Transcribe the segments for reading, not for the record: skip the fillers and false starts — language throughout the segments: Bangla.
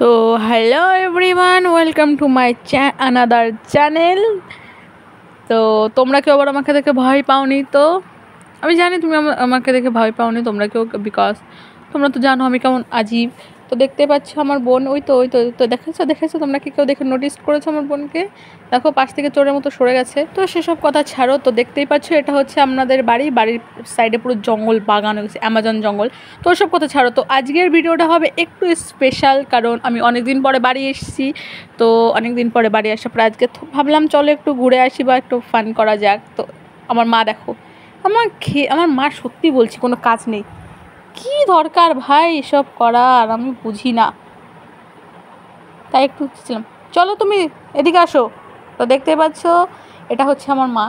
তো hello everyone, welcome to my another channel. তো তোমরা কেউ আবার আমাকে দেখে ভয় পাওনি? তো আমি জানি তুমি আমাকে দেখে ভয় পাওনি তোমরা কেউ, বিকজ তোমরা তো জানো আমি কেমন আজীব। তো দেখতে পাচ্ছ আমার বোন, ওই তো দেখেছো তোমরা কি কেউ দেখে নোটিস করেছো আমার বোনকে? দেখো পাশ থেকে চোরের মতো সরে গেছে। তো সেসব কথা ছাড়ো, তো দেখতেই পাচ্ছ এটা হচ্ছে আমাদের বাড়ির সাইডে পুরো জঙ্গল, বাগান হয়ে গেছে, অ্যামাজন জঙ্গল। তো ওসব কথা ছাড়ো, তো আজকের ভিডিওটা হবে একটু স্পেশাল, কারণ আমি অনেক দিন পরে বাড়ি এসেছি। তো অনেক দিন পরে বাড়ি আসার পর আজকে ভাবলাম চলো একটু ঘুরে আসি বা একটু ফান করা যাক। তো আমার মা দেখো, আমার মা সত্যি বলছি কোনো কাজ নেই, কি দরকার ভাই এসব করার, আমি বুঝি না, তাই একটু ছিলাম। চলো তুমি এদিকে আসো। তো দেখতে পাচ্ছ এটা হচ্ছে আমার মা,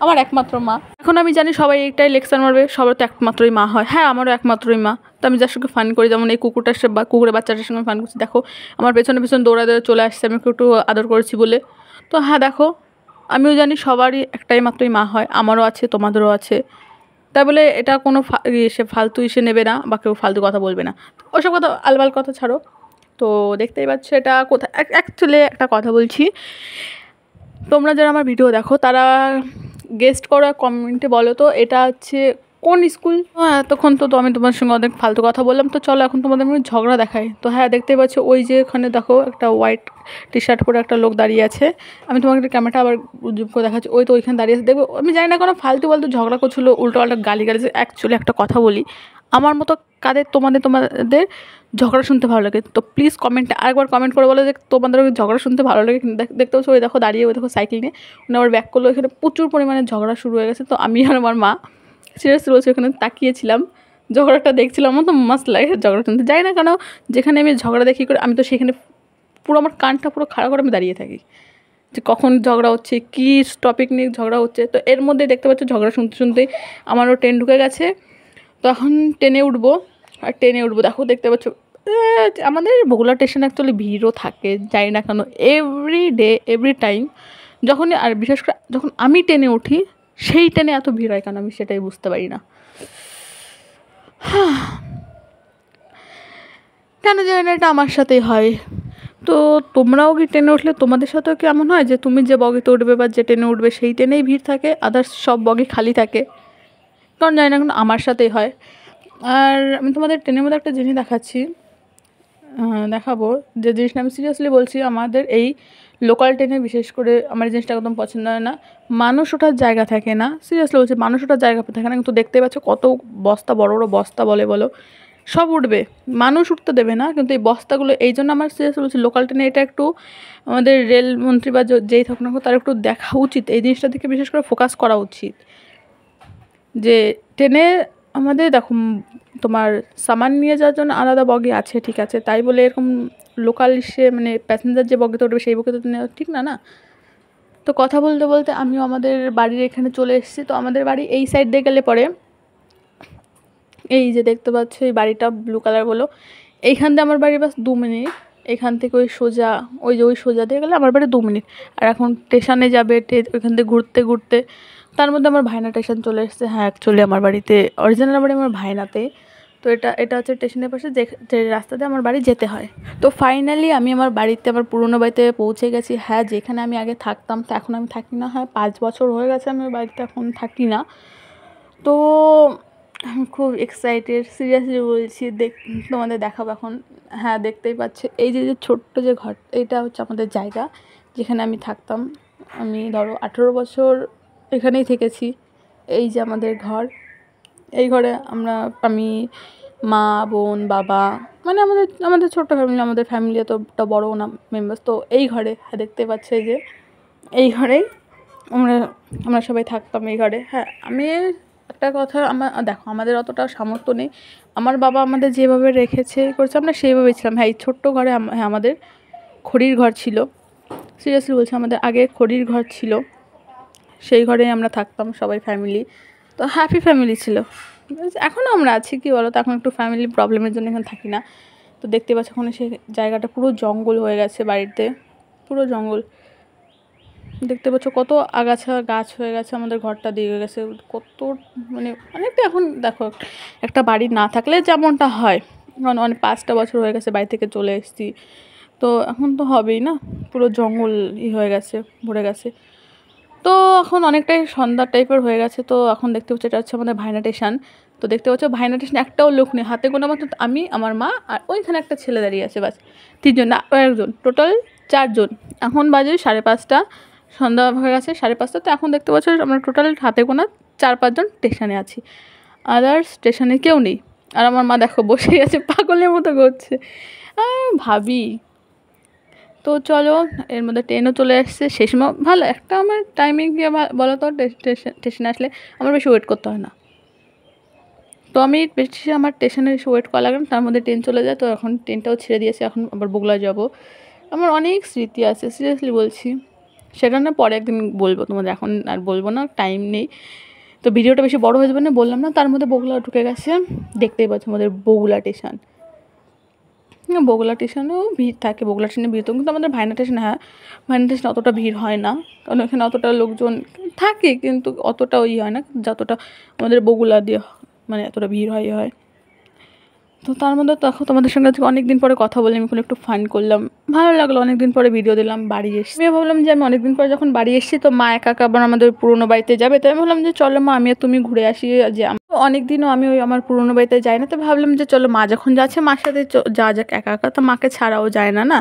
আমার একমাত্র মা। এখন আমি জানি সবাই একটাই লেকচার মারবে, সবার তো একমাত্রই মা হয়। হ্যাঁ, আমারও একমাত্রই মা। তো আমি যার সঙ্গে ফান করি, যেমন এই কুকুরের বাচ্চাটার সঙ্গে ফান করছি। দেখো আমার পেছনে দৌড়া চলে আসছে, আমি একটু আদর করেছি বলে। তো হ্যাঁ দেখো, আমিও জানি সবারই একটাই মাত্রই মা হয়, আমারও আছে, তোমাদেরও আছে। তাই বলে এটা কোনো ফালতু নেবে না বা কেউ ফালতু কথা বলবে না। ওসব কথা আলবাল কথা ছাড়ো। তো দেখতেই পাচ্ছ এটা কোথায়, অ্যাকচুয়ালি একটা কথা বলছি, তোমরা যারা আমার ভিডিও দেখো তারা গেস্ট করো, কমেন্টে বলো তো এটা হচ্ছে কোন স্কুল। হ্যাঁ, এতক্ষণ তো আমি তোমার সঙ্গে অনেক ফালতু কথা বললাম, তো চলো এখন তোমাদের আমি ঝগড়া দেখাই। তো হ্যাঁ দেখতেই পাচ্ছ ওই যে ওখানে দেখো একটা হোয়াইট টি শার্ট পরে একটা লোক দাঁড়িয়ে আছে। আমি তোমাকে একটা ক্যামেরাটা আবার জুম করে দেখাচ্ছি, ওই তো ওইখানে দাঁড়িয়ে আছে। দেখবো আমি জানি না কোনো ফালতু ঝগড়া করছিলো, উল্টো পাল্টা গালি গালি। অ্যাকচুয়ালি একটা কথা বলি, আমার মতো কাদের তোমাদের ঝগড়া শুনতে ভালো লাগে? তো প্লিজ কমেন্টে আরেকবার কমেন্ট করে বলো যে তোমাদের ঝগড়া শুনতে ভালো লাগে। দেখতে পাচ্ছ ওই দেখো দাঁড়িয়ে, ওই দেখো সাইকেল নিয়ে উনি আবার ব্যাক করলো। এখানে প্রচুর পরিমাণে ঝগড়া শুরু হয়ে গেছে। তো আমি আর আমার মা সিরিয়াসলি বলছি ওখানে তাকিয়েছিলাম, ঝগড়াটা দেখছিলাম। আমার তো মাস্ট লাগে ঝগড়া শুনতে, যাই না কেন যেখানে আমি ঝগড়া দেখি করে আমি তো সেখানে পুরো আমার কানটা পুরো খাড়া করে আমি দাঁড়িয়ে থাকি যে কখন ঝগড়া হচ্ছে, কী টপিক নিয়ে ঝগড়া হচ্ছে। তো এর মধ্যে দেখতে পাচ্ছ ঝগড়া শুনতে শুনতে আমারও ট্রেন ঢুকে গেছে। তো এখন ট্রেনে উঠবো, আর ট্রেনে উঠবো দেখো দেখতে পাচ্ছ আমাদের বগুড়া স্টেশনে অ্যাকচুয়ালি ভিড়ও থাকে, যাই না কেন এভরি ডে এভরি টাইম যখনই, আর বিশেষ করে যখন আমি ট্রেনে উঠি সেই ট্রেনে এত ভিড় হয় কেন আমি সেটাই বুঝতে পারি না। কেন জানি না, এটা আমার সাথেই হয়। তো তোমরাও কি ট্রেনে উঠলে তোমাদের সাথেও কি এমন হয় যে তুমি যে বগিতে উঠবে বা যে ট্রেনে উঠবে সেই ট্রেনেই ভিড় থাকে, আদার্স সব বগি খালি থাকে? কারণ জানি না, এখন আমার সাথেই হয়। আর আমি তোমাদের ট্রেনের মধ্যে একটা জিনিস দেখাবো, যে জিনিসটা আমি সিরিয়াসলি বলছি, আমাদের এই লোকাল ট্রেনে বিশেষ করে আমার এই জিনিসটা একদম পছন্দ হয় না। মানুষ ওঠার জায়গা থাকে না, সিরিয়াসলি বলছি, মানুষ ওঠার জায়গা থাকে না। কিন্তু দেখতে পাচ্ছ কত বস্তা, বড় বড় বস্তা বলো সব উঠবে, মানুষ উঠতে দেবে না। কিন্তু এই বস্তাগুলো, এই জন্য আমার সিরিয়াসলি বলছি লোকাল ট্রেনে এটা একটু আমাদের রেলমন্ত্রী বা যেই থাকুক না তার একটু দেখা উচিত, এই জিনিসটা দিকে বিশেষ করে ফোকাস করা উচিত। যে ট্রেনে আমাদের দেখো তোমার সামান নিয়ে যাওয়ার জন্য আলাদা বগি আছে, ঠিক আছে, তাই বলে এরকম লোকাল মানে প্যাসেঞ্জার যে বগিতে উঠবে সেই বগিতে নেওয়া ঠিক না না। তো কথা বলতে বলতে আমিও আমাদের বাড়ির এখানে চলে এসেছি। তো আমাদের বাড়ি এই সাইড দিয়ে গেলে পরে এই যে দেখতে পাচ্ছ এই বাড়িটা ব্লু কালার বলো, এইখান দিয়ে আমার বাড়ি বাস 2 মিনিট। এখান থেকে ওই সোজা দিয়ে গেলে আমার বাড়ি 2 মিনিট। আর এখন স্টেশনে যাবে, ওইখান থেকে ঘুরতে ঘুরতে তার মধ্যে আমার ভাইনা স্টেশন চলে এসেছে। হ্যাঁ অ্যাকচুয়ালি আমার বাড়িতে অরিজিনাল বাড়ি আমার ভাইনাতে। তো এটা হচ্ছে স্টেশনের পাশে যে রাস্তা দিয়ে আমার বাড়ি যেতে হয়। তো ফাইনালি আমি আমার বাড়িতে, আমার পুরনো বাড়িতে পৌঁছে গেছি। হ্যাঁ, যেখানে আমি আগে থাকতাম তো এখন আমি থাকি না। হ্যাঁ 5 বছর হয়ে গেছে আমি বাড়িতে এখন থাকি না। তো আমি খুব এক্সাইটেড, সিরিয়াসলি বলছি, তোমাদের দেখাবো এখন। হ্যাঁ দেখতেই পাচ্ছে এই যে ছোট্ট যে ঘর, এটা হচ্ছে আমাদের জায়গা যেখানে আমি থাকতাম। আমি ধরো 18 বছর এখানেই থেকেছি। এই যে আমাদের ঘর, এই ঘরে আমি, মা, বোন, বাবা, মানে আমাদের ছোট্ট ফ্যামিলি, আমাদের ফ্যামিলি এতটা বড় না মেম্বার্স। তো এই ঘরে হ্যাঁ দেখতে পাচ্ছে যে এই ঘরেই আমরা সবাই থাকতাম এই ঘরে। হ্যাঁ আমি একটা কথা, দেখো আমাদের অতটা সামর্থ্য নেই, আমার বাবা আমাদের যেভাবে রেখেছে করেছে আমরা সেইভাবেই ছিলাম। হ্যাঁ এই ছোট্ট ঘরে হ্যাঁ আমাদের খড়ির ঘর ছিল, সিরিয়াসলি বলছি আমাদের আগে খড়ির ঘর ছিল, সেই ঘরেই আমরা থাকতাম সবাই ফ্যামিলি। তো হ্যাপি ফ্যামিলি ছিল। এখনও আমরা আছি, কি বলো তো, এখন একটু ফ্যামিলি প্রবলেমের জন্য এখন থাকি না। তো দেখতে পাচ্ছ ওখানে সেই জায়গাটা পুরো জঙ্গল হয়ে গেছে, বাড়িতে পুরো জঙ্গল। দেখতে পাচ্ছ কত আগাছা গাছ হয়ে গেছে, আমাদের ঘরটা দিয়ে গেছে কত, মানে অনেকটা। এখন দেখো একটা বাড়ি না থাকলে যেমনটা হয়, কারণ 5টা বছর হয়ে গেছে বাড়ি থেকে চলে এসেছি। তো এখন তো হবেই না, পুরো জঙ্গল হয়ে গেছে, ভরে গেছে। তো এখন অনেকটাই সন্ধ্যা টাইপের হয়ে গেছে। তো এখন দেখতে পাচ্ছি এটা হচ্ছে আমাদের ভাইনা স্টেশন। তো দেখতে পাচ্ছ ভাইনা স্টেশন একটাও লোক নেই, হাতে গোনা মাত্র আমি, আমার মা আর ওইখানে একটা ছেলে দাঁড়িয়ে আছে, বাস 3জন না একজন, টোটাল 4জন। এখন বাজে 5:30, সন্ধ্যা হয়ে গেছে 5:30। তো এখন দেখতে পাচ্ছ আমরা টোটাল হাতে গোনা 4-5জন স্টেশনে আছি, আদার্স স্টেশনে কেউ নেই। আর আমার মা দেখো বসে আছে পাগলের মতো করছে, ভাবি। তো চলো, এর মধ্যে ট্রেনও চলে আসছে। সেই সময় ভালো একটা আমার টাইমিং গিয়ে বলো তো, স্টেশনে আসলে আমার বেশি ওয়েট করতে হয় না। তো আমি বেশি আমার স্টেশনে এসে ওয়েট করা লাগে না, তার মধ্যে ট্রেন চলে যায়। তো এখন ট্রেনটাও ছেড়ে দিয়েছে, এখন আবার বগুড়া যাব। আমার অনেক স্মৃতি আছে, সিরিয়াসলি বলছি। সেটা না পরে একদিন বলবো তোমাদের, এখন আর বলবো না, টাইম নেই। তো ভিডিওটা বেশি বড় হয়ে যাবে না, বললাম না। তার মধ্যে বগুড়া ঢুকে গেছে, দেখতেই পাচ্ছ আমাদের বগুড়া স্টেশন। বগুড়া স্টেশনেও ভিড় থাকে, বগুড়া স্টেশনে ভিড় তো, কিন্তু আমাদের ভাইনা স্টেশনে, হ্যাঁ ভাইনা স্টেশনে অতটা ভিড় হয় না, কারণ ওখানে অতটা লোকজন থাকে, কিন্তু অতটা হয় না যতটা আমাদের বগুড়া দিয়ে, মানে এতটা ভিড় হয়। তো তার মধ্যে তখন তোমাদের সঙ্গে আজকে অনেক দিন পরে কথা বলে আমি কোনো একটু ফান করলাম, ভালো লাগলো। অনেক দিন পরে ভিডিও দিলাম, বাড়ি এসেছি। আমি ভাবলাম যে আমি অনেক দিন পরে যখন বাড়ি এসেছি, তো মা একা আবার আমাদের পুরোনো বাড়িতে যাবে, তাই আমি ভাবলাম যে চলো মা আমি আর তুমি ঘুরে আসি। যে অনেক দিনও আমি ওই আমার পুরোনো বাড়িতে যাই না, তো ভাবলাম যে চলো মা যখন যাচ্ছে মার সাথে যাক একা তো মাকে ছাড়াও যায় না,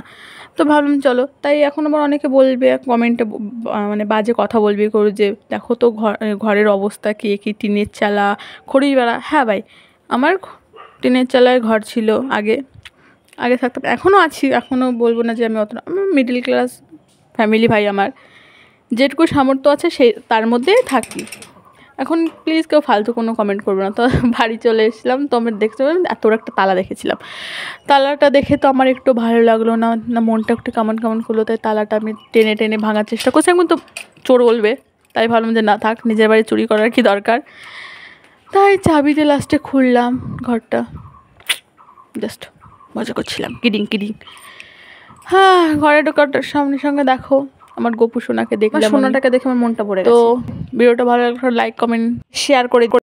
তো ভাবলাম চলো। তাই এখন আবার অনেকে বলবে কমেন্টে, মানে বাজে কথা বলবে করো যে দেখো তো ঘরের অবস্থা, কি টিনের চালা, খড়ি বেড়া। হ্যাঁ ভাই, আমার টিনের চালায় ঘর ছিল আগে থাকতাম, এখনও আছি, এখনও বলবো না যে আমি অতটা, আমি মিডল ক্লাস ফ্যামিলি ভাই, আমার যেটুকু সামর্থ্য আছে সেই তার মধ্যেই থাকি। এখন প্লিজ কেউ ফালতু কোনো কমেন্ট করবে না। তো বাড়ি চলে এসেছিলাম, তো আমি দেখতে পেলাম এত বড় একটা তালা দেখেছিলাম। তালাটা দেখে তো আমার একটু ভালো লাগলো না, মনটা একটু কেমন করলো। তাই তালাটা আমি টেনে ভাঙার চেষ্টা করছি, এখন তো চোর বলবে, তাই ভাবলাম যে না থাক, নিজের বাড়ি চুরি করার কি দরকার। তাই চাবি দিয়ে লাস্টে খুললাম ঘরটা, জাস্ট মজা করছিলাম, কিডিং। হ্যাঁ, ঘরে ঢোকার সঙ্গে দেখো আমার গপু সোনাকে দেখলাম, সোনাটাকে দেখে আমার মনটা ভরে গেছে। তো ভিডিওটা ভালো লাগলে লাইক কমেন্ট শেয়ার করে